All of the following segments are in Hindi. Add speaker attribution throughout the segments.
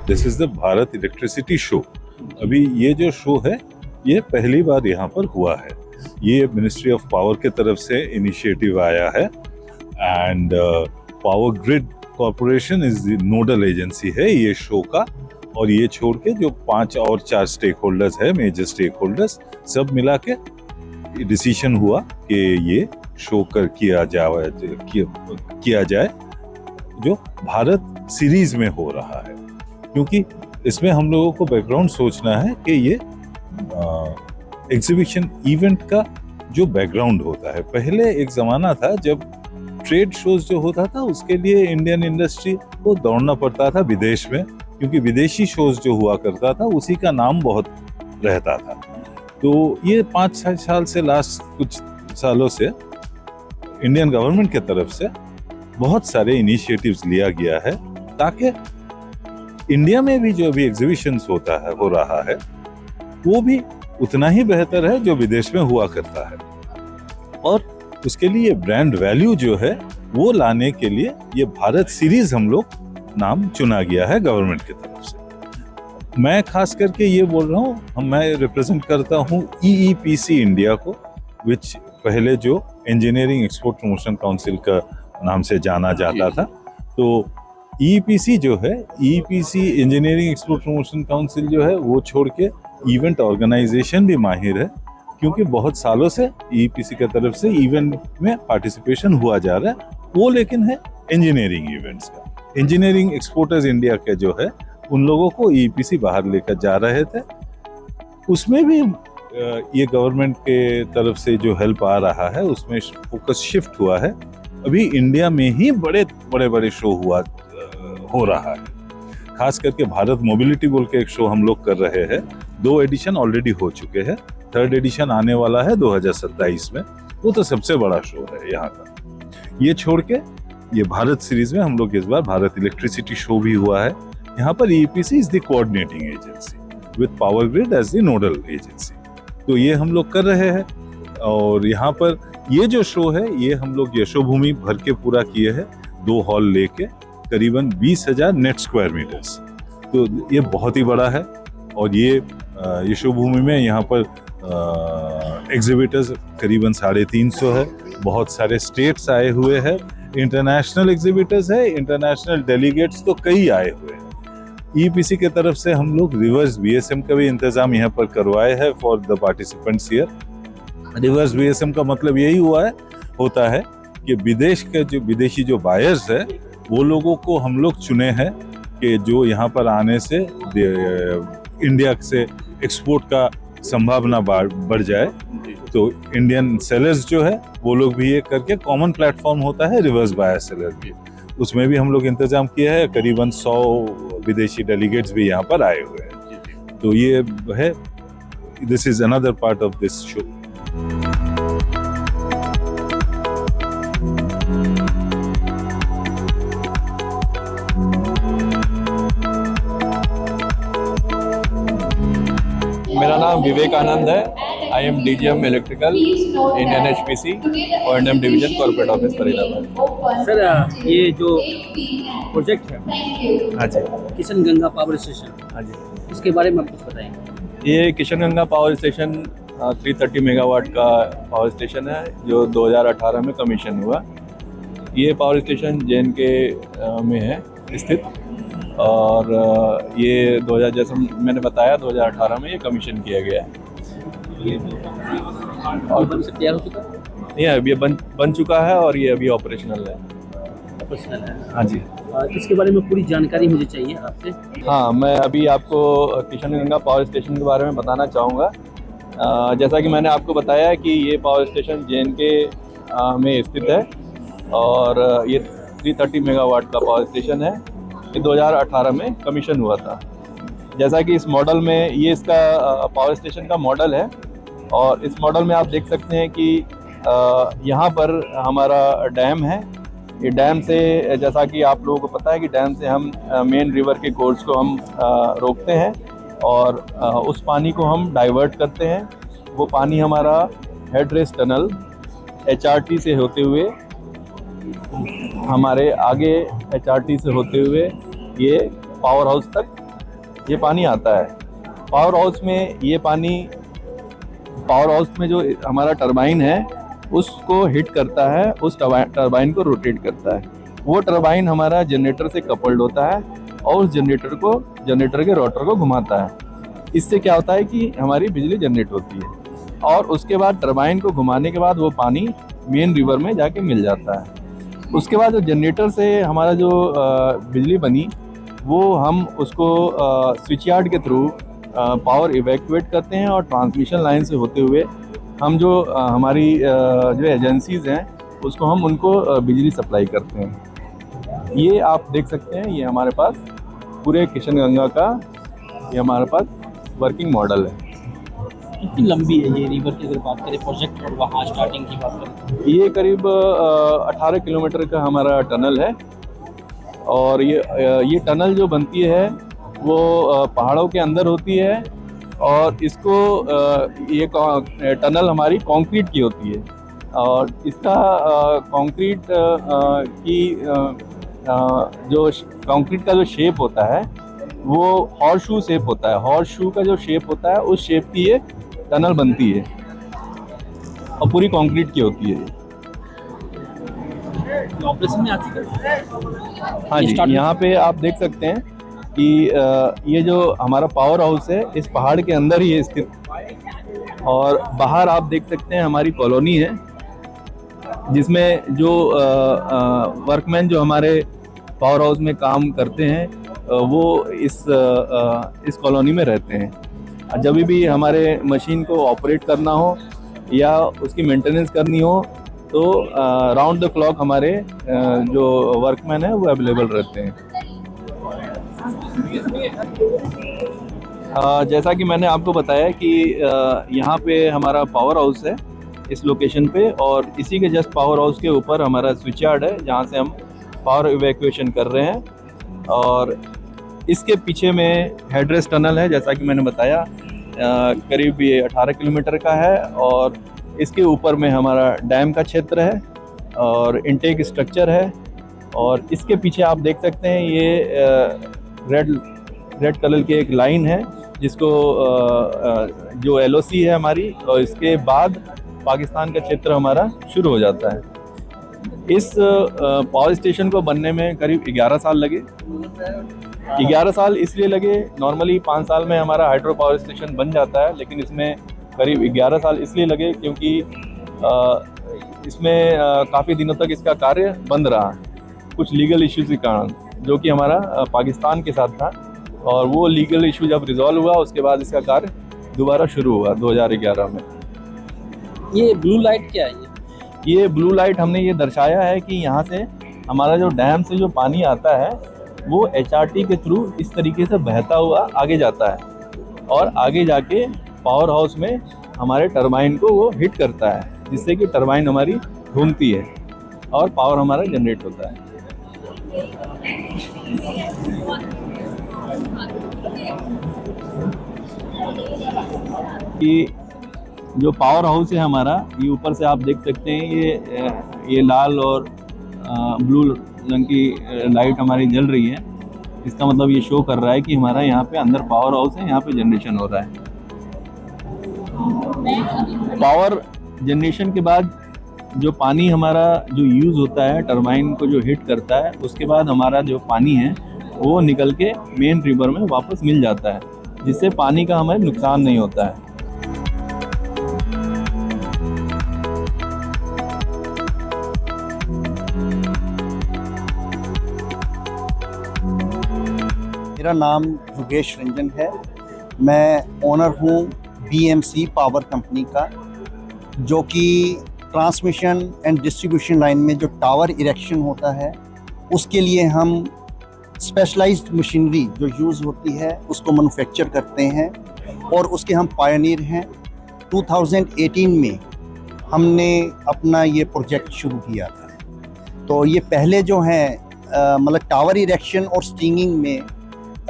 Speaker 1: This is the Bharat electricity show. अभी ये जो शो है ये पहली बार यहाँ पर हुआ है। ये मिनिस्ट्री ऑफ पावर के तरफ से इनिशिएटिव आया है and power grid corporation is the nodal agency है ये शो का। और ये छोड़ के जो 5 और 4 स्टेक होल्डर्स है, मेजर स्टेक होल्डर्स, सब मिला के डिसीजन हुआ कि ये शो किया जाए जो भारत सीरीज में हो रहा है। क्योंकि इसमें हम लोगों को बैकग्राउंड सोचना है कि ये एग्जीबिशन इवेंट का जो बैकग्राउंड होता है, पहले एक ज़माना था जब ट्रेड शोज जो होता था उसके लिए इंडियन इंडस्ट्री को दौड़ना पड़ता था विदेश में, क्योंकि विदेशी शोज जो हुआ करता था उसी का नाम बहुत रहता था। तो ये 5-6 साल से, लास्ट कुछ सालों से इंडियन गवर्नमेंट के तरफ से बहुत सारे इनिशिएटिव्स लिया गया है ताकि इंडिया में भी जो अभी एग्जीबिशंस हो रहा है वो भी उतना ही बेहतर है जो विदेश में हुआ करता है। और उसके लिए ब्रांड वैल्यू जो है वो लाने के लिए ये भारत सीरीज हम लोग नाम चुना गया है गवर्नमेंट की तरफ से। मैं खास करके ये बोल रहा हूँ, मैं रिप्रेजेंट करता हूँ EEPC इंडिया को, विच पहले जो इंजीनियरिंग एक्सपोर्ट प्रमोशन काउंसिल का नाम से जाना जाता था। तो EEPC जो है, EEPC engineering export promotion council जो है वो छोड़ के इवेंट ऑर्गेनाइजेशन भी माहिर है, क्योंकि बहुत सालों से EEPC की तरफ से इवेंट में पार्टिसिपेशन हुआ जा रहा है, वो लेकिन है इंजीनियरिंग इवेंट्स का। इंजीनियरिंग एक्सपोर्टर्स इंडिया के जो है उन लोगों को EEPC बाहर लेकर जा रहे थे। उसमें भी ये गवर्नमेंट के तरफ से जो हेल्प आ रहा है उसमें फोकस शिफ्ट हुआ है। अभी इंडिया में ही बड़े शो हो रहा है। खास करके भारत मोबिलिटी बोल के एक शो हम लोग कर रहे हैं। 2 एडिशन ऑलरेडी हो चुके हैं, 3rd एडिशन आने वाला है 2027 में। वो तो सबसे बड़ा शो है यहाँ का। ये छोड़ के ये भारत सीरीज में हम लोग इस बार भारत इलेक्ट्रिसिटी शो भी हुआ है। यहाँ पर EEPC is the coordinating agency with power grid as the nodal agency. तो ये हम लोग कर रहे हैं। और यहाँ पर ये जो शो है ये हम लोग यशोभूमि भर के पूरा किए हैं, 2 हॉल लेके करीबन 20,000 नेट स्क्वायर मीटर्स। तो ये बहुत ही बड़ा है। और ये यशोभूमि में यहाँ पर एग्जिबिटर्स करीबन 350 है। बहुत सारे स्टेट्स आए हुए हैं, इंटरनेशनल एग्जिबिटर्स है, इंटरनेशनल डेलीगेट्स तो कई आए हुए हैं। EEPC के तरफ से हम लोग रिवर्स BSM का भी इंतजाम यहाँ पर करवाए हैं for the participants here. Reverse BSM का मतलब यही होता है कि विदेशी जो बायर्स है वो लोगों को हम लोग चुने हैं कि जो यहाँ पर आने से इंडिया से एक्सपोर्ट का संभावना बढ़ जाए। तो इंडियन सेलर्स जो है वो लोग भी ये करके कॉमन प्लेटफॉर्म होता है रिवर्स बायर सेलर भी, उसमें भी हम लोग इंतजाम किया है। करीबन 100 विदेशी डेलीगेट्स भी यहाँ पर आए हुए हैं। तो ये है, this is another part of this show.
Speaker 2: मेरा नाम विवेकानंद है। I am DGM electrical in NHPC O&M division corporate office Faridabad.
Speaker 3: Sir, ये जो प्रोजेक्ट है
Speaker 2: हाँ जी,
Speaker 3: किशन गंगा पावर स्टेशन,
Speaker 2: हाँ जी,
Speaker 3: इसके बारे में आप कुछ बताएंगे?
Speaker 2: ये Kishan Ganga power station 330 megawatt का पावर स्टेशन है जो 2018 में कमीशन हुआ। ये पावर स्टेशन JNK में है स्थित। और ये 2000 जैसा मैंने बताया 2018 में ये कमीशन किया गया है।
Speaker 3: और बन से तैयार हो चुका है?
Speaker 2: ये अभी बन चुका है और ये अभी ऑपरेशनल है।
Speaker 3: ऑपरेशनल है,
Speaker 2: हाँ जी।
Speaker 3: इसके बारे में पूरी जानकारी मुझे चाहिए आपसे।
Speaker 2: हाँ, मैं अभी आपको किशन गंगा पावर स्टेशन के बारे में बताना चाहूँगा। जैसा कि मैंने आपको बताया कि ये पावर स्टेशन JNK में स्थित है और ये 330 मेगावाट का पावर स्टेशन है। ये 2018 में कमीशन हुआ था। जैसा कि इस मॉडल में ये इसका पावर स्टेशन का मॉडल है और इस मॉडल में आप देख सकते हैं कि यहाँ पर हमारा डैम है। ये डैम से, जैसा कि आप लोगों को पता है कि डैम से हम मेन रिवर के कोर्स को हम रोकते हैं और उस पानी को हम डाइवर्ट करते हैं। वो पानी हमारा हेडरेस टनल HRT से होते हुए हमारे आगे HRT से होते हुए ये पावर हाउस तक ये पानी आता है पावर हाउस में। ये पानी पावर हाउस में जो हमारा टरबाइन है उसको हिट करता है, उस टरबाइन को रोटेट करता है। वो टरबाइन हमारा जनरेटर से कपल्ड होता है और उस जनरेटर के रोटर को घुमाता है। इससे क्या होता है कि हमारी बिजली जनरेट होती है और उसके बाद टरबाइन को घुमाने के बाद वो पानी मेन रिवर में जाके मिल जाता है। उसके बाद जो जनरेटर से हमारा जो बिजली बनी वो हम उसको स्विच यार्ड के थ्रू पावर इवैक्यूएट करते हैं और ट्रांसमिशन लाइन से होते हुए हम जो हमारी जो एजेंसीज़ हैं उसको हम उनको बिजली सप्लाई करते हैं। ये आप देख सकते हैं, ये हमारे पास पूरे किशनगंगा का ये हमारे पास वर्किंग मॉडल है।
Speaker 3: कितनी लंबी है ये रिवर की अगर बात करें प्रोजेक्ट और वहाँ स्टार्टिंग की बात करें?
Speaker 2: ये करीब 18 किलोमीटर का हमारा टनल है और ये टनल जो बनती है वो पहाड़ों के अंदर होती है और इसको ये टनल हमारी कंक्रीट की होती है और इसका कंक्रीट की जो कंक्रीट का जो शेप होता है वो हॉर्स शू शेप होता है। हॉर्स शू का जो शेप होता है उस शेप की ये टनल बनती है और पूरी कंक्रीट की होती है।
Speaker 3: ऑपरेशन में आती है?
Speaker 2: हाँ जी, यहाँ पे आप देख सकते हैं कि ये जो हमारा पावर हाउस है इस पहाड़ के अंदर ही है स्थित और बाहर आप देख सकते हैं हमारी कॉलोनी है जिसमें जो वर्कमैन जो हमारे पावर हाउस में काम करते हैं वो इस कॉलोनी में रहते हैं। जब भी हमारे मशीन को ऑपरेट करना हो या उसकी मेंटेनेंस करनी हो तो राउंड द क्लॉक हमारे जो वर्कमैन है वो अवेलेबल रहते हैं। जैसा कि मैंने आपको बताया कि यहाँ पे हमारा पावर हाउस है इस लोकेशन पे और इसी के जस्ट पावर हाउस के ऊपर हमारा स्विच यार्ड है जहाँ से हम पावर इवैक्यूएशन कर रहे हैं और इसके पीछे में हेडरेस्ट टनल है जैसा कि मैंने बताया करीब ये 18 किलोमीटर का है और इसके ऊपर में हमारा डैम का क्षेत्र है और इनटेक स्ट्रक्चर है और इसके पीछे आप देख सकते हैं ये रेड कलर की एक लाइन है जिसको जो LOC है हमारी और इसके बाद पाकिस्तान का क्षेत्र हमारा शुरू हो जाता है। इस पावर स्टेशन को बनने में करीब 11 साल लगे। 11 साल इसलिए लगे, नॉर्मली 5 साल में हमारा हाइड्रो पावर स्टेशन बन जाता है लेकिन इसमें करीब 11 साल इसलिए लगे क्योंकि इसमें काफ़ी दिनों तक इसका कार्य बंद रहा कुछ लीगल इश्यूज़ के कारण जो कि हमारा पाकिस्तान के साथ था और वो लीगल इशू जब रिजॉल्व हुआ उसके बाद इसका कार्य दोबारा शुरू हुआ 2011 में।
Speaker 3: ये ब्लू लाइट क्या है?
Speaker 2: ये ब्लू लाइट हमने ये दर्शाया है कि यहाँ से हमारा जो डैम से जो पानी आता है वो HRT के थ्रू इस तरीके से बहता हुआ आगे जाता है और आगे जाके पावर हाउस में हमारे टरबाइन को वो हिट करता है जिससे कि टरबाइन हमारी घूमती है और पावर हमारा जनरेट होता है। कि जो पावर हाउस है हमारा ये ऊपर से आप देख सकते हैं ये लाल और ब्लू रंग की लाइट हमारी जल रही है। इसका मतलब ये शो कर रहा है कि हमारा यहाँ पे अंदर पावर हाउस है, यहाँ पे जनरेशन हो रहा है। पावर जनरेशन के बाद जो पानी हमारा जो यूज़ होता है टरबाइन को जो हिट करता है उसके बाद हमारा जो पानी है वो निकल के मेन रिवर में वापस मिल जाता है जिससे पानी का हमें नुकसान नहीं होता है।
Speaker 4: मेरा नाम योगेश रंजन है। मैं ओनर हूँ BMC पावर कंपनी का जो कि ट्रांसमिशन एंड डिस्ट्रीब्यूशन लाइन में जो टावर इरेक्शन होता है उसके लिए हम स्पेशलाइज्ड मशीनरी जो यूज़ होती है उसको मैन्युफैक्चर करते हैं और उसके हम पायनियर हैं। 2018 में हमने अपना ये प्रोजेक्ट शुरू किया था। तो ये पहले जो है मतलब टावर इरेक्शन और स्टिंगिंग में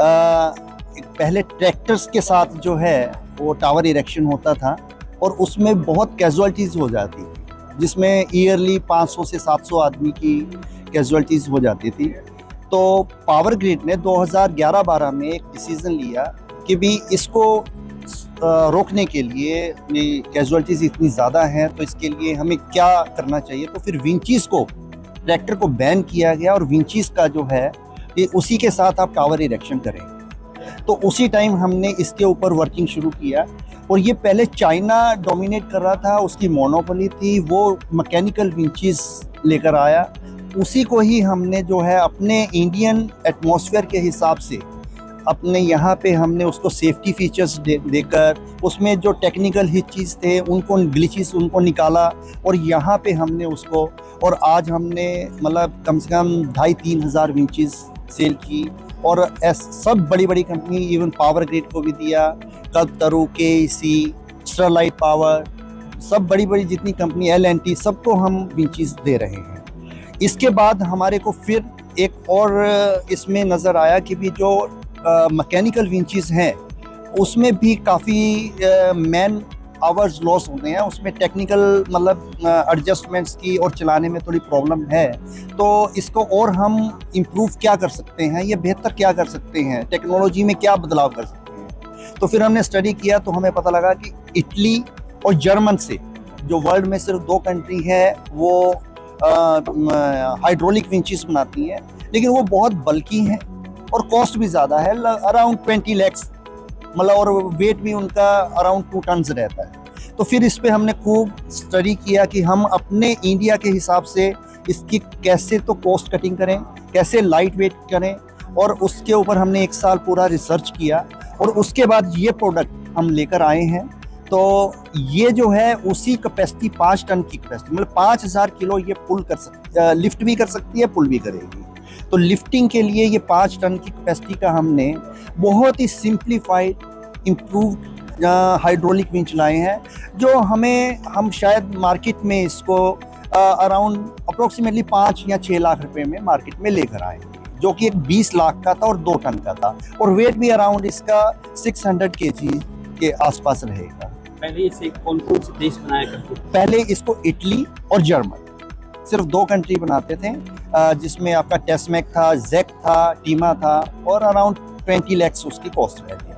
Speaker 4: पहले ट्रैक्टर्स के साथ जो है वो टावर इरेक्शन होता था और उसमें बहुत कैजुअल्टीज़ हो जाती थी जिसमें ईयरली 500 से 700 आदमी की कैजुअल्टीज़ हो जाती थी। तो पावर ग्रिड ने 2011-12 में एक डिसीजन लिया कि भी इसको रोकने के लिए कैजुअलिटीज़ इतनी ज़्यादा हैं, तो इसके लिए हमें क्या करना चाहिए। तो फिर विंचीज़ को, ट्रैक्टर को बैन किया गया और विंचीज़ का जो है कि उसी के साथ आप टावर इरेक्शन करें। तो उसी टाइम हमने इसके ऊपर वर्किंग शुरू किया। और ये पहले चाइना डोमिनेट कर रहा था, उसकी मोनोपोली थी, वो मैकेनिकल विंचीज़ लेकर आया। उसी को ही हमने जो है अपने इंडियन एटमॉस्फेयर के हिसाब से अपने यहाँ पे हमने उसको सेफ्टी फीचर्स देकर उसमें जो टेक्निकल हिचेस थे उनको, ग्लिचेस उनको निकाला और यहाँ पे हमने उसको, और आज हमने मतलब कम से कम 2,500-3 हज़ार विंचेस सेल की। और सब बड़ी बड़ी कंपनी, इवन पावर ग्रिड को भी दिया, कल्पतरू, KEC, स्टरलाइट पावर, सब बड़ी बड़ी जितनी कंपनी, L&T, सबको हम विंचेस दे रहे हैं। इसके बाद हमारे को फिर एक और इसमें नज़र आया कि भी जो मैकेनिकल विंचेस हैं उसमें भी काफ़ी मैन आवर्स लॉस होते हैं, उसमें टेक्निकल मतलब एडजस्टमेंट्स की और चलाने में थोड़ी प्रॉब्लम है। तो इसको और हम इम्प्रूव क्या कर सकते हैं, ये बेहतर क्या कर सकते हैं, टेक्नोलॉजी में क्या बदलाव कर सकते हैं। तो फिर हमने स्टडी किया तो हमें पता लगा कि इटली और जर्मन से, जो वर्ल्ड में सिर्फ 2 कंट्री है वो हाइड्रोलिक विंचेस बनाती हैं, लेकिन वो बहुत बल्की हैं और कॉस्ट भी ज़्यादा है, अराउंड 20 लाख, मतलब, और वेट भी उनका अराउंड 2 टन्स रहता है। तो फिर इस पे हमने खूब स्टडी किया कि हम अपने इंडिया के हिसाब से इसकी कैसे तो कॉस्ट कटिंग करें, कैसे लाइट वेट करें, और उसके ऊपर हमने 1 साल पूरा रिसर्च किया और उसके बाद ये प्रोडक्ट हम लेकर आए हैं। तो ये जो है उसी कैपेसिटी 5 टन की कैपेसिटी, मतलब 5,000 किलो ये पुल कर सकती, लिफ्ट भी कर सकती है, पुल भी करेगी। तो लिफ्टिंग के लिए ये 5 टन की कैपेसिटी का हमने बहुत ही सिंप्लीफाइड इम्प्रूव्ड हाइड्रोलिक विंच लाए हैं, जो हम शायद मार्केट में इसको अराउंड अप्रोक्सीमेटली 5 या 6 लाख रुपए में मार्केट में लेकर आए, जो कि एक 20 लाख का था और 2 टन का था, और वेट भी अराउंड इसका 600 kg के आसपास रहेगा।
Speaker 3: पहले इसे कौन कौन से देश बनाया करते थे?
Speaker 4: पहले इसको इटली और जर्मन, सिर्फ 2 कंट्री बनाते थे, जिसमें आपका टेस्मेक था, जेक था, टीमा था, और अराउंड 20 लाख उसकी कॉस्ट रहती थी।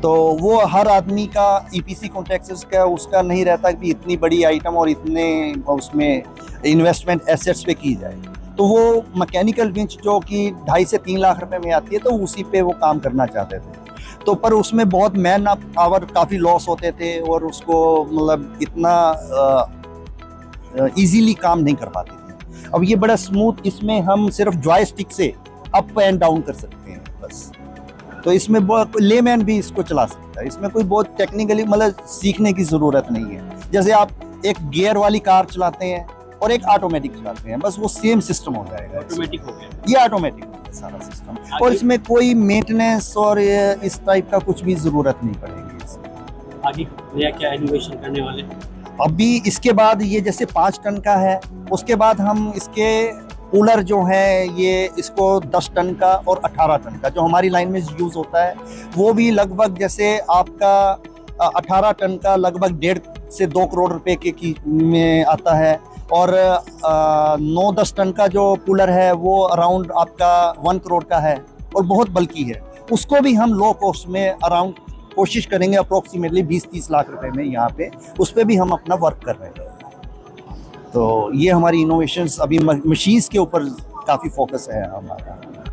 Speaker 4: तो वो हर आदमी का EPC कॉन्ट्रैक्टर्स का उसका नहीं रहता कि इतनी बड़ी आइटम और इतने उसमें इन्वेस्टमेंट एसेट्स पे की जाए। तो वो मैकेनिकल विंच जो कि 2.5 से 3 लाख रुपए में आती है, तो उसी पे वो काम करना चाहते थे। तो पर उसमें बहुत मैन आवर काफ़ी लॉस होते थे और उसको मतलब इतना इजीली काम नहीं कर पाते थे। अब ये बड़ा स्मूथ, इसमें हम सिर्फ जॉयस्टिक से अप एंड डाउन कर सकते हैं बस। तो इसमें लेमैन भी इसको चला सकता है, इसमें कोई बहुत टेक्निकली मतलब सीखने की ज़रूरत नहीं है। जैसे आप एक गियर वाली कार चलाते हैं और एक ऑटोमेटिक चलाते हैं, बस वो सेम सिस्टम हो जाएगा।
Speaker 3: ऑटोमेटिक हो गया,
Speaker 4: ये ऑटोमेटिक हो गया सारा सिस्टम, और इसमें कोई मेंटेनेंस और इस टाइप का कुछ भी ज़रूरत नहीं पड़ेगी इसमें।
Speaker 3: आगे नया क्या इनोवेशन करने वाले?
Speaker 4: अभी इसके बाद ये जैसे 5 टन का है, उसके बाद हम इसके कूलर जो है ये इसको 10 टन का और 18 टन का जो हमारी लाइन में यूज़ होता है, वो भी लगभग जैसे आपका 18 टन का लगभग 1.5 से 2 करोड़ रुपए के में आता है, और 9-10 टन का जो कूलर है वो अराउंड आपका 1 करोड़ का है और बहुत बल्कि है। उसको भी हम लो कॉस्ट में अराउंड कोशिश करेंगे अप्रोक्सीमेटली 20-30 लाख रुपए में, यहाँ पे उस पर भी हम अपना वर्क कर रहे हैं। तो ये हमारी इनोवेशंस अभी मशीन्स के ऊपर काफ़ी फोकस है हमारा।